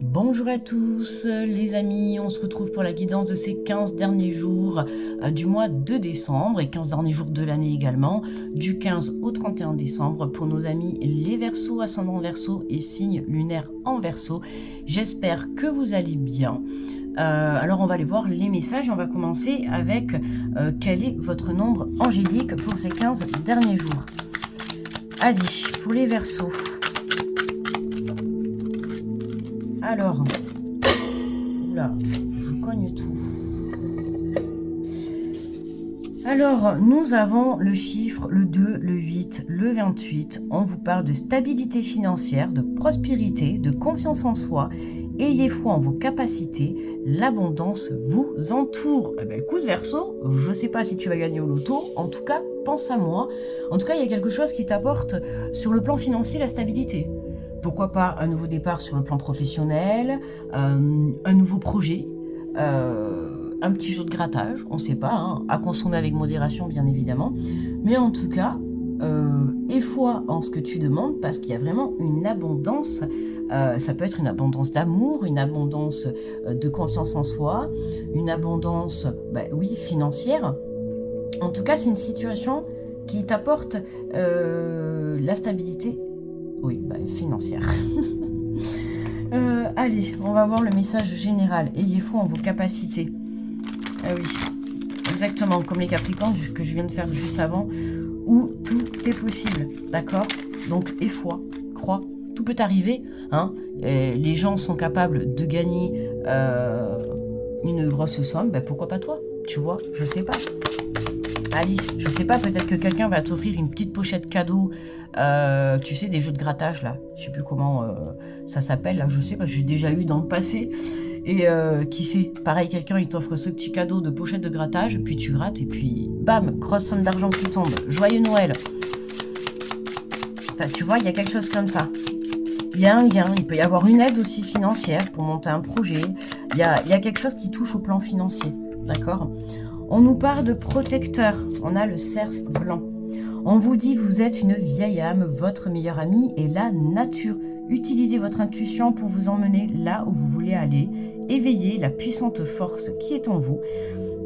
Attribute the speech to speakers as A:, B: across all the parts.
A: Bonjour à tous les amis, on se retrouve pour la guidance de ces 15 derniers jours du mois de décembre et 15 derniers jours de l'année également, du 15 au 31 décembre pour nos amis les Verseaux, ascendant Verseau et signe lunaire en Verseau. J'espère que vous allez bien. Alors on va aller voir les messages, on va commencer avec quel est votre nombre angélique pour ces 15 derniers jours. Allez, pour les Verseaux. Alors, oula, je cogne tout. Alors, nous avons le chiffre, le 2, le 8, le 28. On vous parle de stabilité financière, de prospérité, de confiance en soi. Ayez foi en vos capacités, l'abondance vous entoure. Eh ben, écoute Verseau, je ne sais pas si tu vas gagner au loto, en tout cas, pense à moi. En tout cas, il y a quelque chose qui t'apporte sur le plan financier la stabilité. Pourquoi pas un nouveau départ sur le plan professionnel, un nouveau projet, un petit jeu de grattage, on ne sait pas, hein, à consommer avec modération bien évidemment. Mais en tout cas, aie foi en ce que tu demandes parce qu'il y a vraiment une abondance. Ça peut être une abondance d'amour, une abondance de confiance en soi, une abondance, oui, financière. En tout cas, c'est une situation qui t'apporte la stabilité. Oui, financière. Allez, on va voir le message général. Ayez foi en vos capacités. Ah oui, exactement, comme les Capricornes que je viens de faire juste avant, où tout est possible, d'accord? Donc, aie foi, crois, tout peut arriver. Hein, les gens sont capables de gagner une grosse somme, pourquoi pas toi? Tu vois, je sais pas. Allez, je sais pas, peut-être que quelqu'un va t'offrir une petite pochette cadeau, tu sais, des jeux de grattage là, je sais plus comment ça s'appelle là, je sais parce que j'ai déjà eu dans le passé, et qui sait, pareil, quelqu'un il t'offre ce petit cadeau de pochette de grattage, puis tu grattes et puis bam, grosse somme d'argent qui tombe, joyeux Noël. Enfin, tu vois, il y a quelque chose comme ça. Il y a un gain, il peut y avoir une aide aussi financière pour monter un projet, il y a quelque chose qui touche au plan financier, d'accord? On nous parle de protecteur, on a le cerf blanc. On vous dit vous êtes une vieille âme, votre meilleure amie est la nature. Utilisez votre intuition pour vous emmener là où vous voulez aller. Éveillez la puissante force qui est en vous.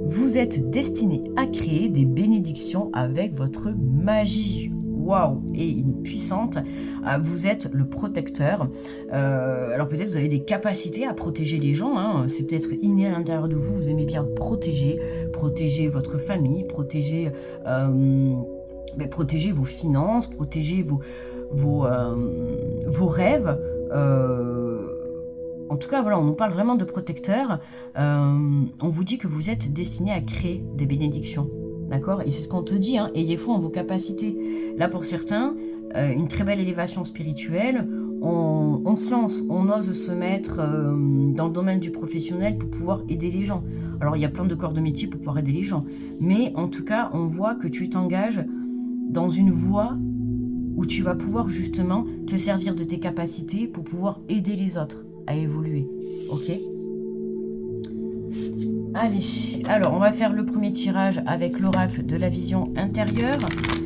A: Vous êtes destiné à créer des bénédictions avec votre magie. Waouh! Et une puissante, vous êtes le protecteur. Alors peut-être vous avez des capacités à protéger les gens, hein. C'est peut-être inné à l'intérieur de vous, vous aimez bien protéger votre famille, protéger vos finances, protéger vos rêves. En tout cas, voilà, on nous parle vraiment de protecteur. On vous dit que vous êtes destiné à créer des bénédictions. D'accord? Et c'est ce qu'on te dit, hein, ayez foi en vos capacités. Là, pour certains, une très belle élévation spirituelle, on se lance, on ose se mettre dans le domaine du professionnel pour pouvoir aider les gens. Alors, il y a plein de corps de métier pour pouvoir aider les gens. Mais en tout cas, on voit que tu t'engages dans une voie où tu vas pouvoir justement te servir de tes capacités pour pouvoir aider les autres à évoluer. Ok ? Allez, alors on va faire le premier tirage avec l'oracle de la vision intérieure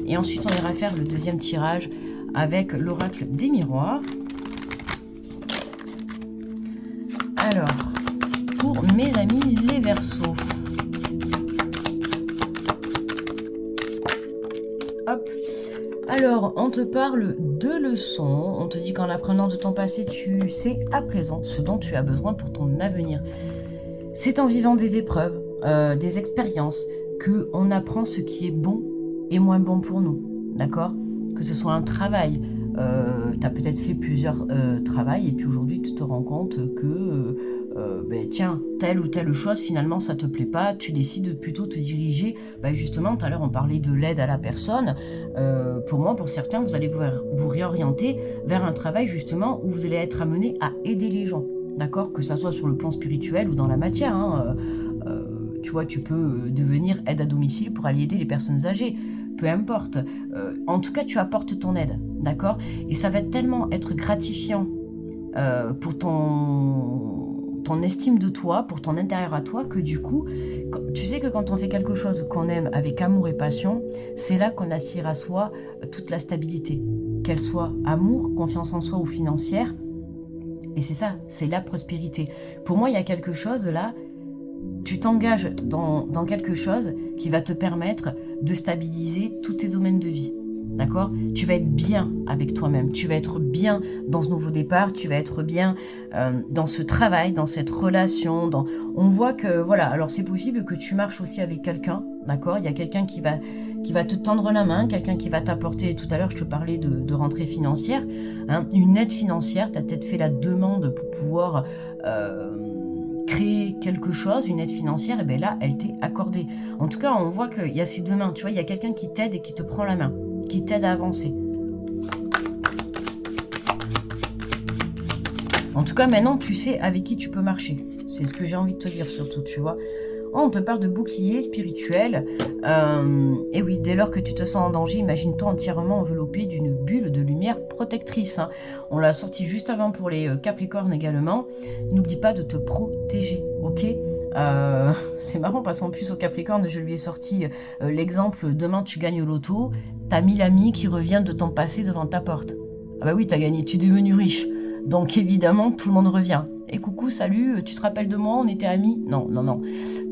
A: et ensuite on ira faire le deuxième tirage avec l'oracle des miroirs. Alors, pour mes amis les Verseaux. Hop. Alors, on te parle de leçons, on te dit qu'en apprenant de ton passé, tu sais à présent ce dont tu as besoin pour ton avenir. C'est en vivant des épreuves, des expériences, qu'on apprend ce qui est bon et moins bon pour nous, d'accord? Que ce soit un travail, tu as peut-être fait plusieurs travails et puis aujourd'hui tu te rends compte que, tiens, telle ou telle chose, finalement ça te plaît pas, tu décides plutôt te diriger, justement, tout à l'heure on parlait de l'aide à la personne, pour moi, pour certains, vous allez vous réorienter vers un travail justement où vous allez être amené à aider les gens. D'accord, que ça soit sur le plan spirituel ou dans la matière, hein, tu vois, tu peux devenir aide à domicile pour aller aider les personnes âgées, peu importe. En tout cas, tu apportes ton aide, d'accord? Et ça va tellement être gratifiant pour ton estime de toi, pour ton intérieur à toi, que du coup, tu sais que quand on fait quelque chose qu'on aime avec amour et passion, c'est là qu'on attire à soi toute la stabilité, qu'elle soit amour, confiance en soi ou financière. Et c'est ça, c'est la prospérité. Pour moi, il y a quelque chose là, tu t'engages dans quelque chose qui va te permettre de stabiliser tous tes domaines de vie. D'accord? Tu vas être bien avec toi-même, tu vas être bien dans ce nouveau départ, tu vas être bien dans ce travail, dans cette relation. On voit que, voilà, alors c'est possible que tu marches aussi avec quelqu'un, d'accord? Il y a quelqu'un qui va te tendre la main, quelqu'un qui va t'apporter, tout à l'heure je te parlais de rentrée financière, hein, une aide financière, tu as peut-être fait la demande pour pouvoir créer quelque chose, une aide financière, et bien là, elle t'est accordée. En tout cas, on voit qu'il y a ces deux mains, tu vois, il y a quelqu'un qui t'aide et qui te prend la main, qui t'aide à avancer. En tout cas, maintenant, tu sais avec qui tu peux marcher. C'est ce que j'ai envie de te dire surtout, tu vois. Oh, on te parle de bouclier spirituel. Et oui, dès lors que tu te sens en danger, imagine-toi entièrement enveloppé d'une bulle de lumière protectrice. Hein. On l'a sorti juste avant pour les Capricornes également. N'oublie pas de te protéger, ok? C'est marrant parce qu'en plus au Capricorne, je lui ai sorti l'exemple, demain tu gagnes au loto, t'as 1000 amis qui reviennent de ton passé devant ta porte. Ah bah oui, t'as gagné, tu es devenu riche. Donc évidemment, tout le monde revient. Et coucou, salut, tu te rappelles de moi, on était amis? Non, non, non.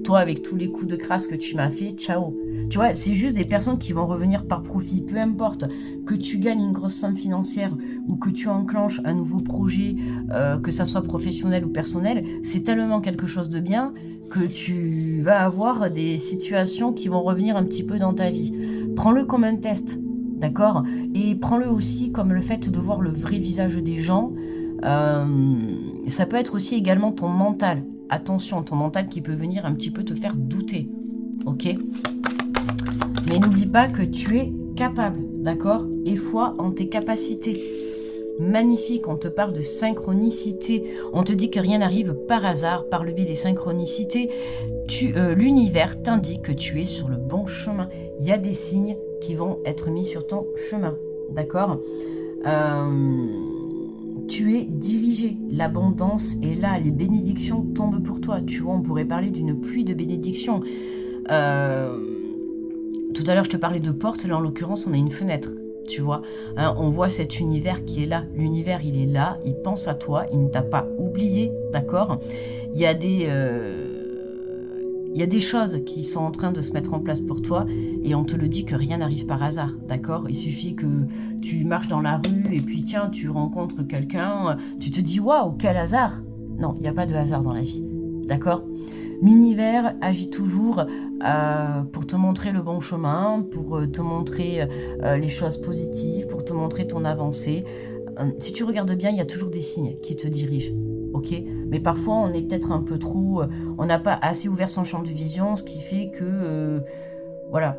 A: Toi, avec tous les coups de crasse que tu m'as fait, ciao. Tu vois, c'est juste des personnes qui vont revenir par profit. Peu importe que tu gagnes une grosse somme financière ou que tu enclenches un nouveau projet, que ça soit professionnel ou personnel, c'est tellement quelque chose de bien que tu vas avoir des situations qui vont revenir un petit peu dans ta vie. Prends-le comme un test, d'accord? Et prends-le aussi comme le fait de voir le vrai visage des gens. Ça peut être aussi également ton mental. Attention, ton mental qui peut venir un petit peu te faire douter. Ok? Mais n'oublie pas que tu es capable, d'accord? Et foi en tes capacités. Magnifique, on te parle de synchronicité. On te dit que rien n'arrive par hasard, par le biais des synchronicités. L'univers t'indique que tu es sur le bon chemin. Il y a des signes qui vont être mis sur ton chemin, d'accord? Tu es dirigé, l'abondance est là, les bénédictions tombent pour toi. Tu vois, on pourrait parler d'une pluie de bénédictions. Tout à l'heure, je te parlais de porte, là en l'occurrence, on a une fenêtre. Tu vois, hein, on voit cet univers qui est là. L'univers, il est là, il pense à toi, il ne t'a pas oublié, d'accord? Il y a des choses qui sont en train de se mettre en place pour toi et on te le dit que rien n'arrive par hasard, d'accord? Il suffit que tu marches dans la rue et puis tiens, tu rencontres quelqu'un, tu te dis waouh, quel hasard! Non, il n'y a pas de hasard dans la vie, d'accord? L'univers agit toujours pour te montrer le bon chemin, pour te montrer les choses positives, pour te montrer ton avancée. Si tu regardes bien, il y a toujours des signes qui te dirigent. Ok, mais parfois on est peut-être un peu trop, on n'a pas assez ouvert son champ de vision, ce qui fait que, voilà,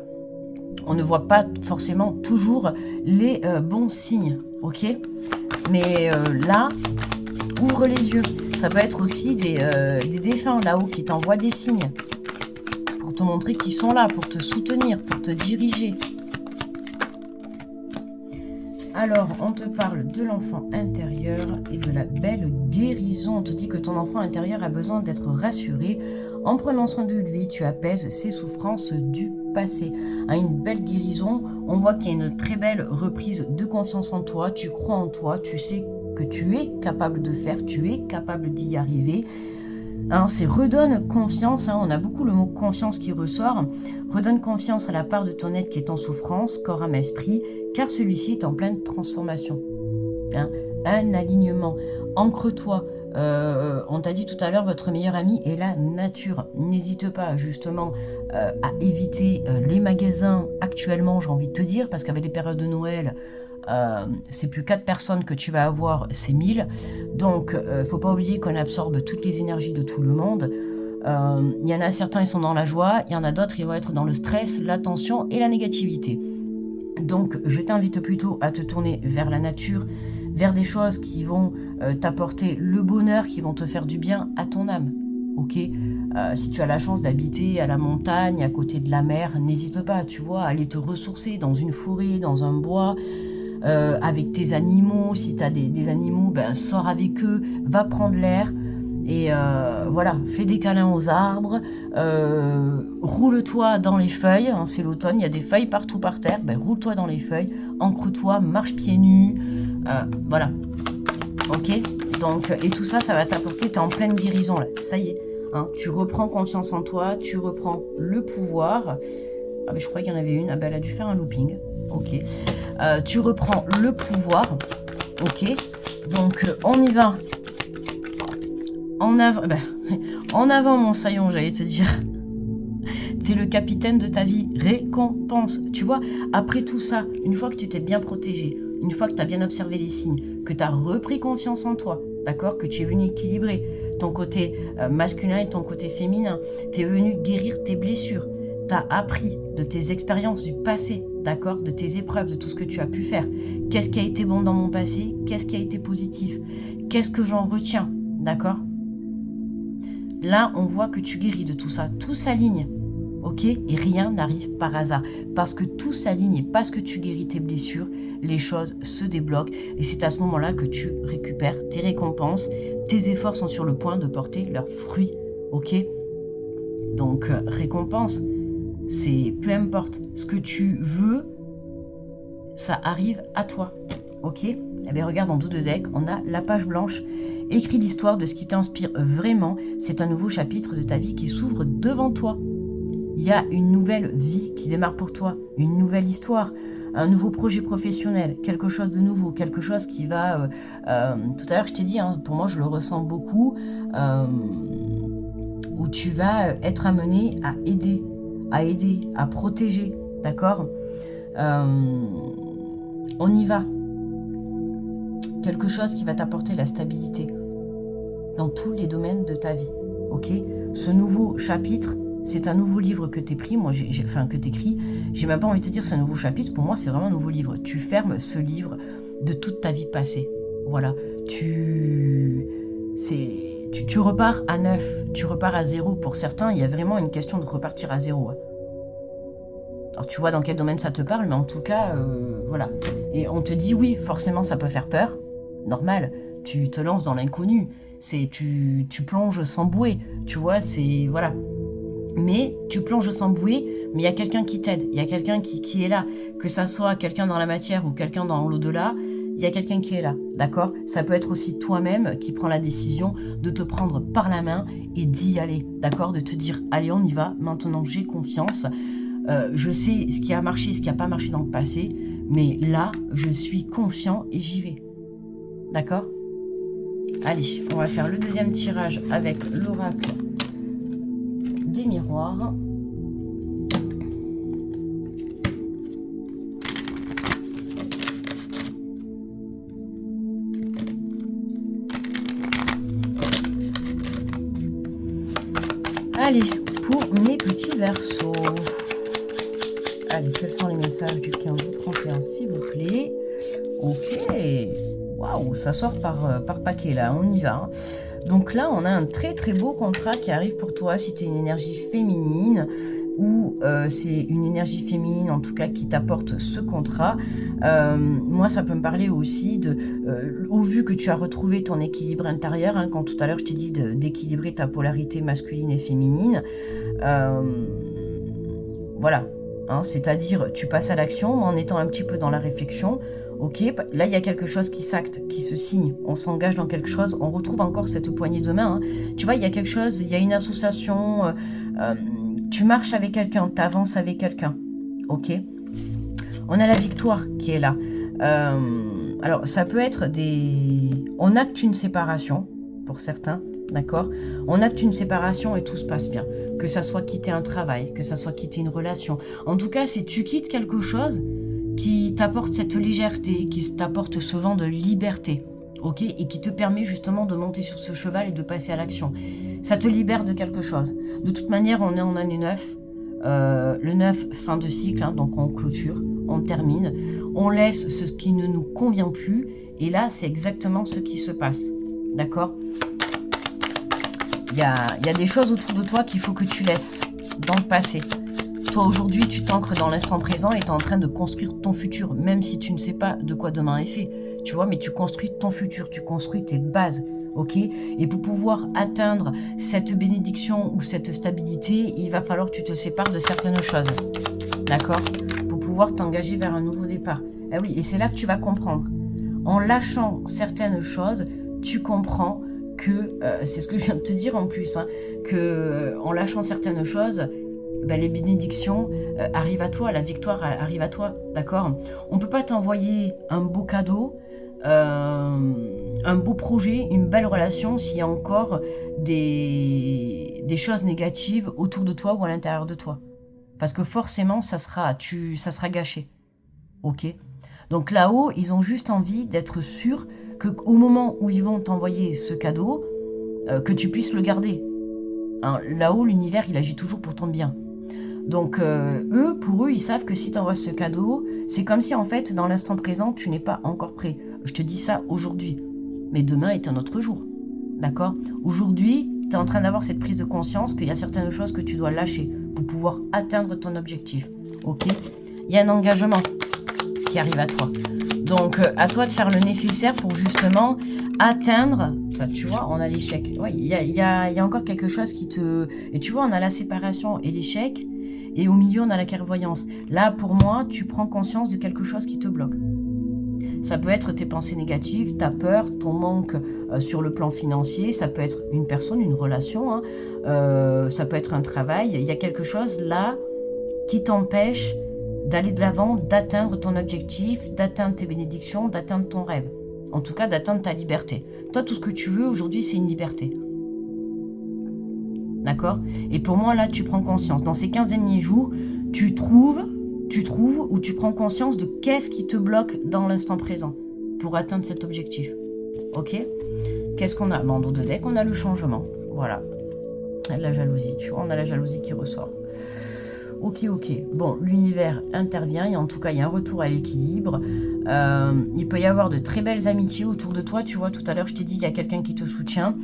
A: on ne voit pas forcément toujours les bons signes, ok? Mais là, ouvre les yeux. Ça peut être aussi des défunts là-haut qui t'envoient des signes pour te montrer qu'ils sont là, pour te soutenir, pour te diriger. Alors, on te parle de l'enfant intérieur et de la belle guérison. On te dit que ton enfant intérieur a besoin d'être rassuré. En prenant soin de lui, tu apaises ses souffrances du passé. À une belle guérison, on voit qu'il y a une très belle reprise de confiance en toi. Tu crois en toi, tu sais que tu es capable de faire, tu es capable d'y arriver. Hein, c'est redonne confiance, hein, on a beaucoup le mot confiance qui ressort. Redonne confiance à la part de ton être qui est en souffrance, corps, âme, esprit, car celui-ci est en pleine transformation. Hein, un alignement. Ancre-toi. On t'a dit tout à l'heure, votre meilleur ami est la nature. N'hésite pas justement à éviter les magasins actuellement, j'ai envie de te dire, parce qu'avec les périodes de Noël, c'est plus 4 personnes que tu vas avoir, c'est 1000. Donc, faut pas oublier qu'on absorbe toutes les énergies de tout le monde. Il y en a certains, ils sont dans la joie. Il y en a d'autres, ils vont être dans le stress, la tension et la négativité. Donc, je t'invite plutôt à te tourner vers la nature, vers des choses qui vont t'apporter le bonheur, qui vont te faire du bien à ton âme. Ok, si tu as la chance d'habiter à la montagne, à côté de la mer, n'hésite pas, tu vois, à aller te ressourcer dans une forêt, dans un bois, avec tes animaux. Si tu as des animaux, ben, sors avec eux, va prendre l'air. Et voilà, fais des câlins aux arbres, roule-toi dans les feuilles, hein, c'est l'automne, il y a des feuilles partout par terre, ben, roule-toi dans les feuilles, ancre-toi, marche pieds nus, voilà. Ok? Donc, et tout ça, ça va t'apporter, tu es en pleine guérison là. Ça y est. Hein, tu reprends confiance en toi, tu reprends le pouvoir. Ah, mais je crois qu'il y en avait une. Ah, ben, elle a dû faire un looping. Ok. Tu reprends le pouvoir. Ok. Donc, on y va. En avant, ben, en avant, mon saillon, j'allais te dire. T'es le capitaine de ta vie. Récompense. Tu vois, après tout ça, une fois que tu t'es bien protégé, une fois que tu as bien observé les signes, que tu as repris confiance en toi, d'accord, que tu es venu équilibrer ton côté masculin et ton côté féminin, tu es venu guérir tes blessures, tu as appris de tes expériences du passé, d'accord, de tes épreuves, de tout ce que tu as pu faire. Qu'est-ce qui a été bon dans mon passé? Qu'est-ce qui a été positif? Qu'est-ce que j'en retiens? D'accord? Là, on voit que tu guéris de tout ça. Tout s'aligne. Ok? Et rien n'arrive par hasard. Parce que tout s'aligne et parce que tu guéris tes blessures, les choses se débloquent. Et c'est à ce moment-là que tu récupères tes récompenses. Tes efforts sont sur le point de porter leurs fruits. Ok? Donc, récompense, c'est peu importe ce que tu veux, ça arrive à toi. Ok? Eh bien, regarde, en dos de deck, on a la page blanche. Écris l'histoire de ce qui t'inspire vraiment. C'est un nouveau chapitre de ta vie qui s'ouvre devant toi. Il y a une nouvelle vie qui démarre pour toi, une nouvelle histoire, un nouveau projet professionnel, quelque chose de nouveau, quelque chose qui va... tout à l'heure, je t'ai dit, hein, pour moi, je le ressens beaucoup, où tu vas être amené à aider, à protéger, d'accord? On y va. Quelque chose qui va t'apporter la stabilité dans tous les domaines de ta vie, ok? Ce nouveau chapitre, c'est un nouveau livre que t'écris, que t'écris. J'ai même pas envie de te dire c'est un nouveau chapitre, pour moi c'est vraiment un nouveau livre. Tu fermes ce livre de toute ta vie passée. Voilà, tu repars à neuf, tu repars à zéro. Pour certains, il y a vraiment une question de repartir à zéro. Alors tu vois dans quel domaine ça te parle, mais en tout cas, voilà. Et on te dit oui, forcément ça peut faire peur, normal. Tu te lances dans l'inconnu, tu plonges sans bouée, tu vois, c'est voilà. Mais tu plonges sans bouée, mais il y a quelqu'un qui t'aide, il y a quelqu'un qui est là, que ça soit quelqu'un dans la matière ou quelqu'un dans l'au-delà, il y a quelqu'un qui est là, d'accord? Ça peut être aussi toi-même qui prend la décision de te prendre par la main et d'y aller, d'accord? De te dire, allez, on y va, maintenant j'ai confiance, je sais ce qui a marché, ce qui n'a pas marché dans le passé, mais là, je suis confiant et j'y vais, d'accord? Allez, on va faire le deuxième tirage avec l'oracle des miroirs. Allez, pour mes petits versos. Allez, quels sont les messages du 15 au 31, s'il vous plaît? Ok. Waouh, ça sort par paquet, là. On y va. Hein. Donc là, on a un très très beau contrat qui arrive pour toi si tu es une énergie féminine ou c'est une énergie féminine en tout cas qui t'apporte ce contrat. Moi, ça peut me parler aussi au vu que tu as retrouvé ton équilibre intérieur, hein, quand tout à l'heure je t'ai dit d'équilibrer ta polarité masculine et féminine. Voilà, hein, c'est-à-dire tu passes à l'action en étant un petit peu dans la réflexion. Ok, là il y a quelque chose qui s'acte, qui se signe, on s'engage dans quelque chose, on retrouve encore cette poignée de main. Hein. Tu vois, il y a quelque chose, il y a une association, tu marches avec quelqu'un, tu avances avec quelqu'un. Ok, on a la victoire qui est là. Alors ça peut être on acte une séparation pour certains, d'accord? On acte une séparation et tout se passe bien. Que ça soit quitter un travail, que ça soit quitter une relation. En tout cas, si tu quittes quelque chose qui t'apporte cette légèreté, qui t'apporte ce vent de liberté, ok, et qui te permet justement de monter sur ce cheval et de passer à l'action. Ça te libère de quelque chose. De toute manière, on est en année 9. Le 9, fin de cycle, hein, donc on clôture, on termine, on laisse ce qui ne nous convient plus, et là, c'est exactement ce qui se passe. D'accord ? Il y a des choses autour de toi qu'il faut que tu laisses dans le passé. Toi, aujourd'hui, tu t'ancres dans l'instant présent et tu es en train de construire ton futur, même si tu ne sais pas de quoi demain est fait. Tu vois, mais tu construis ton futur, tu construis tes bases, ok? Et pour pouvoir atteindre cette bénédiction ou cette stabilité, il va falloir que tu te sépares de certaines choses, d'accord? Pour pouvoir t'engager vers un nouveau départ. Ah oui, et c'est là que tu vas comprendre. En lâchant certaines choses, tu comprends que, c'est ce que je viens de te dire en plus, hein, que en lâchant certaines choses, ben, les bénédictions arrivent à toi, la victoire arrive à toi, d'accord? On peut pas t'envoyer un beau cadeau, un beau projet, une belle relation s'il y a encore des choses négatives autour de toi ou à l'intérieur de toi. Parce que forcément, ça sera gâché, ok? Donc là-haut, ils ont juste envie d'être sûrs qu'au moment où ils vont t'envoyer ce cadeau, que tu puisses le garder. Hein, là-haut, l'univers, il agit toujours pour ton bien. Donc pour eux, ils savent que si tu envoies ce cadeau, c'est comme si en fait, dans l'instant présent, tu n'es pas encore prêt. Je te dis ça aujourd'hui. Mais demain est un autre jour. D'accord? Aujourd'hui, tu es en train d'avoir cette prise de conscience qu'il y a certaines choses que tu dois lâcher pour pouvoir atteindre ton objectif. Ok? Il y a un engagement qui arrive à toi. Donc, à toi de faire le nécessaire pour justement atteindre... Ça, tu vois, on a l'échec. Ouais, il y a encore quelque chose qui te... Et tu vois, on a la séparation et l'échec. Et au milieu, on a la clairvoyance. Là, pour moi, tu prends conscience de quelque chose qui te bloque. Ça peut être tes pensées négatives, ta peur, ton manque sur le plan financier. Ça peut être une personne, une relation. Hein. Ça peut être un travail. Il y a quelque chose là qui t'empêche d'aller de l'avant, d'atteindre ton objectif, d'atteindre tes bénédictions, d'atteindre ton rêve. En tout cas, d'atteindre ta liberté. Toi, tout ce que tu veux aujourd'hui, c'est une liberté. D'accord? Et pour moi, là, tu prends conscience. Dans ces 15 derniers jours, tu trouves ou tu prends conscience de qu'est-ce qui te bloque dans l'instant présent pour atteindre cet objectif. Ok? Qu'est-ce qu'on a? En dos de deck, on a le changement. Voilà. La jalousie, tu vois, on a la jalousie qui ressort. Ok. Bon, l'univers intervient et en tout cas, il y a un retour à l'équilibre. Il peut y avoir de très belles amitiés autour de toi. Tu vois, tout à l'heure, je t'ai dit, il y a quelqu'un qui te soutient.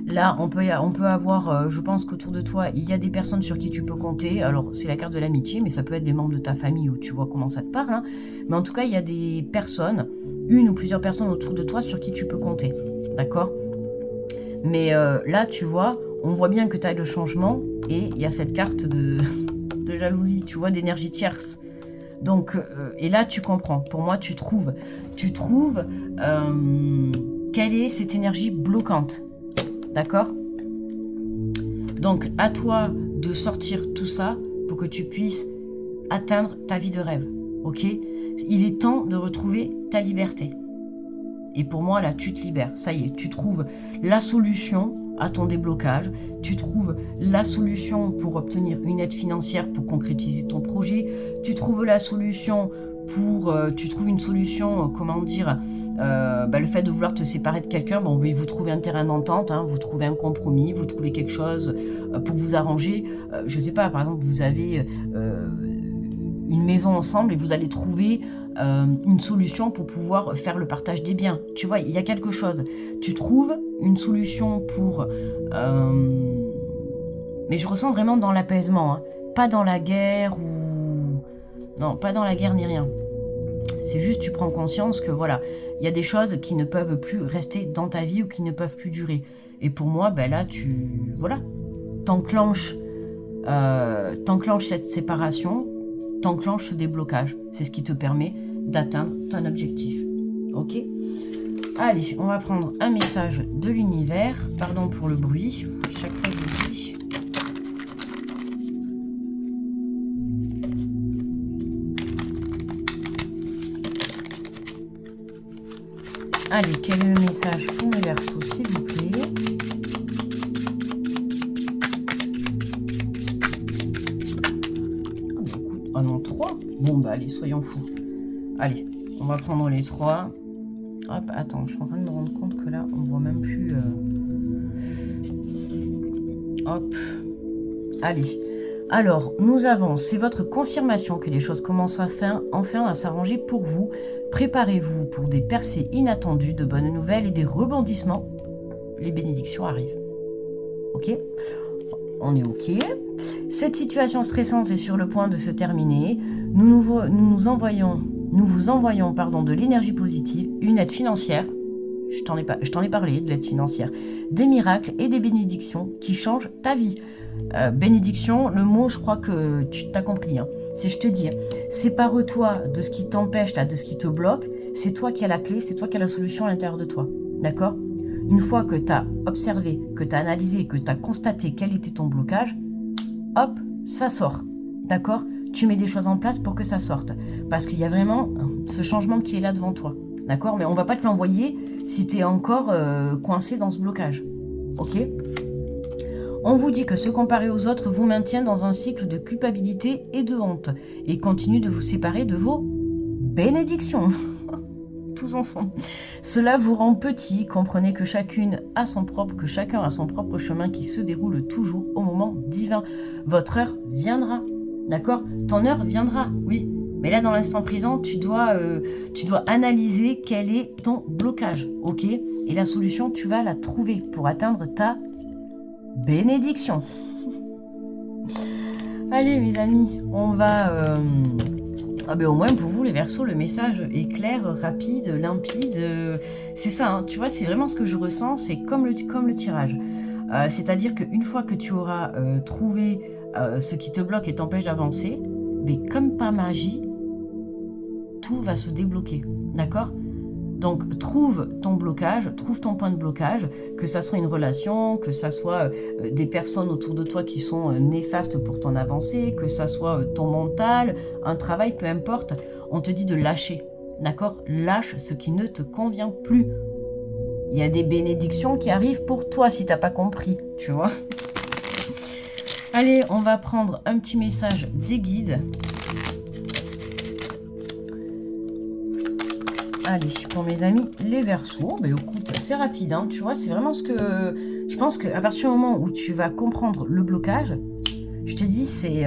A: Là, on peut avoir, je pense qu'autour de toi, il y a des personnes sur qui tu peux compter. Alors, c'est la carte de l'amitié, mais ça peut être des membres de ta famille où tu vois comment ça te parle. Hein. Mais en tout cas, il y a des personnes, une ou plusieurs personnes autour de toi sur qui tu peux compter. D'accord? Mais là, tu vois, on voit bien que tu as le changement et il y a cette carte de jalousie, tu vois, d'énergie tierce. Donc, et là, tu comprends. Pour moi, tu trouves quelle est cette énergie bloquante. D'accord? Donc, à toi de sortir tout ça pour que tu puisses atteindre ta vie de rêve. Ok? Il est temps de retrouver ta liberté. Et pour moi, là, tu te libères. Ça y est, tu trouves la solution à ton déblocage. Tu trouves la solution pour obtenir une aide financière pour concrétiser ton projet. Tu trouves la solution tu trouves une solution, le fait de vouloir te séparer de quelqu'un, vous trouvez un terrain d'entente, hein, vous trouvez un compromis, vous trouvez quelque chose pour vous arranger. Je sais pas, par exemple, vous avez une maison ensemble et vous allez trouver une solution pour pouvoir faire le partage des biens. Tu vois, il y a quelque chose. Tu trouves une solution pour... mais je ressens vraiment dans l'apaisement, hein, pas dans la guerre ou... Non, pas dans la guerre ni rien. C'est juste tu prends conscience que voilà, il y a des choses qui ne peuvent plus rester dans ta vie ou qui ne peuvent plus durer. Et pour moi, là, t'enclenches cette séparation, t'enclenches ce déblocage. C'est ce qui te permet d'atteindre ton objectif. Ok? Allez, on va prendre un message de l'univers. Pardon pour le bruit. Chaque fois, je le dis. Allez, quel est le message pour mes Verseaux, s'il vous plaît? Ah non, 3. Bon, allez, soyons fous. Allez, on va prendre les 3. Hop, attends, je suis en train de me rendre compte que là, on voit même plus... Hop. Allez. Alors, nous avons, c'est votre confirmation que les choses commencent enfin à s'arranger pour vous. Préparez-vous pour des percées inattendues, de bonnes nouvelles et des rebondissements. Les bénédictions arrivent. Ok? On est ok. Cette situation stressante est sur le point de se terminer. Nous vous envoyons de l'énergie positive, une aide financière. Je t'en ai parlé de l'aide financière. Des miracles et des bénédictions qui changent ta vie. Bénédiction, le mot, je crois que tu t'as compris. Hein. Je te dis, sépare-toi de ce qui t'empêche, là, de ce qui te bloque. C'est toi qui as la clé, c'est toi qui as la solution à l'intérieur de toi. D'accord? une fois que tu as observé, que tu as analysé, que tu as constaté quel était ton blocage, hop, ça sort. D'accord? Tu mets des choses en place pour que ça sorte. Parce qu'il y a vraiment ce changement qui est là devant toi. D'accord? Mais on va pas te l'envoyer si tu es encore coincé dans ce blocage. Ok? On vous dit que se comparer aux autres vous maintient dans un cycle de culpabilité et de honte et continue de vous séparer de vos bénédictions. Tous ensemble. Cela vous rend petit. Comprenez que chacun a son propre chemin qui se déroule toujours au moment divin. Votre heure viendra. D'accord? Ton heure viendra, oui. Mais là, dans l'instant présent, tu dois analyser quel est ton blocage, ok? Et la solution, tu vas la trouver pour atteindre ta bénédiction. Allez, mes amis, on va... au moins, pour vous, les Verseaux, le message est clair, rapide, limpide. C'est ça, hein, tu vois, c'est vraiment ce que je ressens, c'est comme le tirage. C'est-à-dire qu'une fois que tu auras trouvé ce qui te bloque et t'empêche d'avancer, mais comme par magie, tout va se débloquer, d'accord? Donc, trouve ton blocage, trouve ton point de blocage, que ça soit une relation, que ça soit des personnes autour de toi qui sont néfastes pour ton avancée, que ça soit ton mental, un travail, peu importe. On te dit de lâcher, d'accord? Lâche ce qui ne te convient plus. Il y a des bénédictions qui arrivent pour toi si t'as pas compris, tu vois? Allez, on va prendre un petit message des guides. Allez, pour mes amis, les Verseaux, écoute, c'est rapide, hein, tu vois, c'est vraiment ce que... Je pense qu'à partir du moment où tu vas comprendre le blocage, je te dis, c'est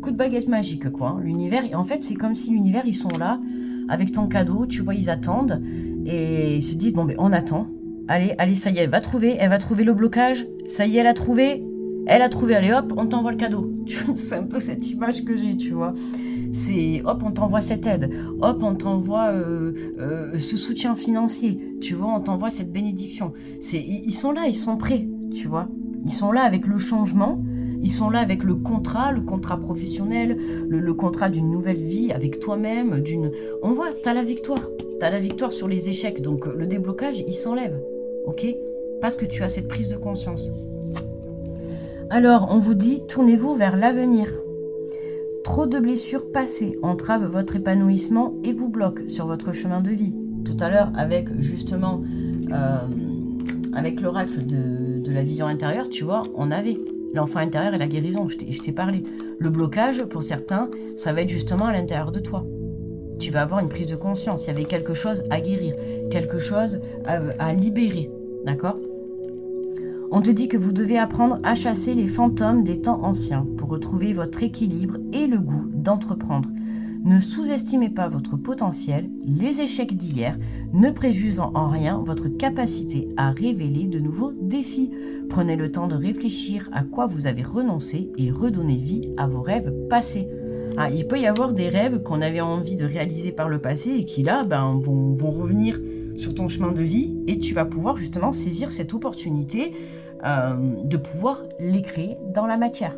A: coup de baguette magique, quoi. L'univers, en fait, c'est comme si l'univers, ils sont là, avec ton cadeau, tu vois, ils attendent, et ils se disent, on attend. Allez, ça y est, elle va trouver le blocage, ça y est, elle a trouvé, allez hop, on t'envoie le cadeau. C'est un peu cette image que j'ai, tu vois. C'est hop, on t'envoie cette aide, hop, on t'envoie ce soutien financier, tu vois, on t'envoie cette bénédiction. Ils sont là, ils sont prêts, tu vois. Ils sont là avec le changement, ils sont là avec le contrat professionnel, le contrat d'une nouvelle vie avec toi-même, on voit, t'as la victoire sur les échecs, donc le déblocage, il s'enlève, ok? Parce que tu as cette prise de conscience. Alors, on vous dit, tournez-vous vers l'avenir. Trop de blessures passées entravent votre épanouissement et vous bloquent sur votre chemin de vie. Tout à l'heure, avec justement, avec l'oracle de la vision intérieure, tu vois, on avait l'enfant intérieur et la guérison, je t'ai parlé. Le blocage, pour certains, ça va être justement à l'intérieur de toi. Tu vas avoir une prise de conscience, il y avait quelque chose à guérir, quelque chose à libérer, d'accord ? On te dit que vous devez apprendre à chasser les fantômes des temps anciens pour retrouver votre équilibre et le goût d'entreprendre. Ne sous-estimez pas votre potentiel, les échecs d'hier ne préjugent en rien votre capacité à révéler de nouveaux défis. Prenez le temps de réfléchir à quoi vous avez renoncé et redonnez vie à vos rêves passés. Il peut y avoir des rêves qu'on avait envie de réaliser par le passé et qui là vont revenir sur ton chemin de vie et tu vas pouvoir justement saisir cette opportunité de pouvoir les créer dans la matière.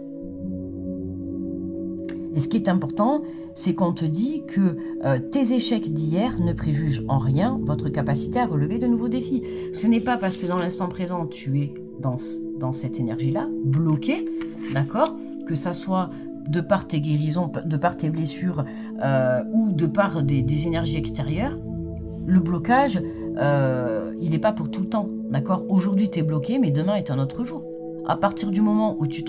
A: Et ce qui est important, c'est qu'on te dit que tes échecs d'hier ne préjugent en rien votre capacité à relever de nouveaux défis. Ce n'est pas parce que dans l'instant présent, tu es dans cette énergie-là, bloqué, d'accord, que ça soit de par tes guérisons, de par tes blessures ou de par des énergies extérieures. Le blocage, il n'est pas pour tout le temps, d'accord ? Aujourd'hui, tu es bloqué, mais demain est un autre jour. À partir du moment où tu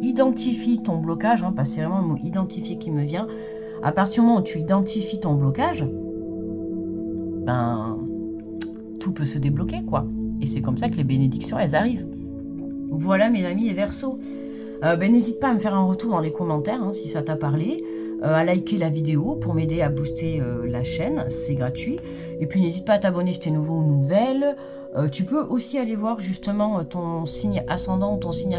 A: identifies ton blocage, parce que c'est vraiment le mot identifier qui me vient, à partir du moment où tu identifies ton blocage, tout peut se débloquer, quoi. Et c'est comme ça que les bénédictions, elles arrivent. Voilà, mes amis les Verseaux. N'hésite pas à me faire un retour dans les commentaires, si ça t'a parlé. À liker la vidéo pour m'aider à booster la chaîne, c'est gratuit. Et puis n'hésite pas à t'abonner si t'es nouveau ou nouvelle. Tu peux aussi aller voir justement ton signe ascendant, ton signe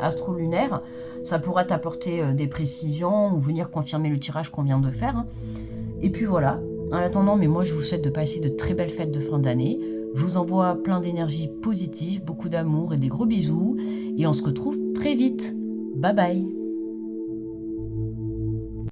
A: astro-lunaire. Ça pourra t'apporter des précisions ou venir confirmer le tirage qu'on vient de faire. Et puis voilà, en attendant, mais moi je vous souhaite de passer de très belles fêtes de fin d'année. Je vous envoie plein d'énergie positive, beaucoup d'amour et des gros bisous. Et on se retrouve très vite. Bye bye.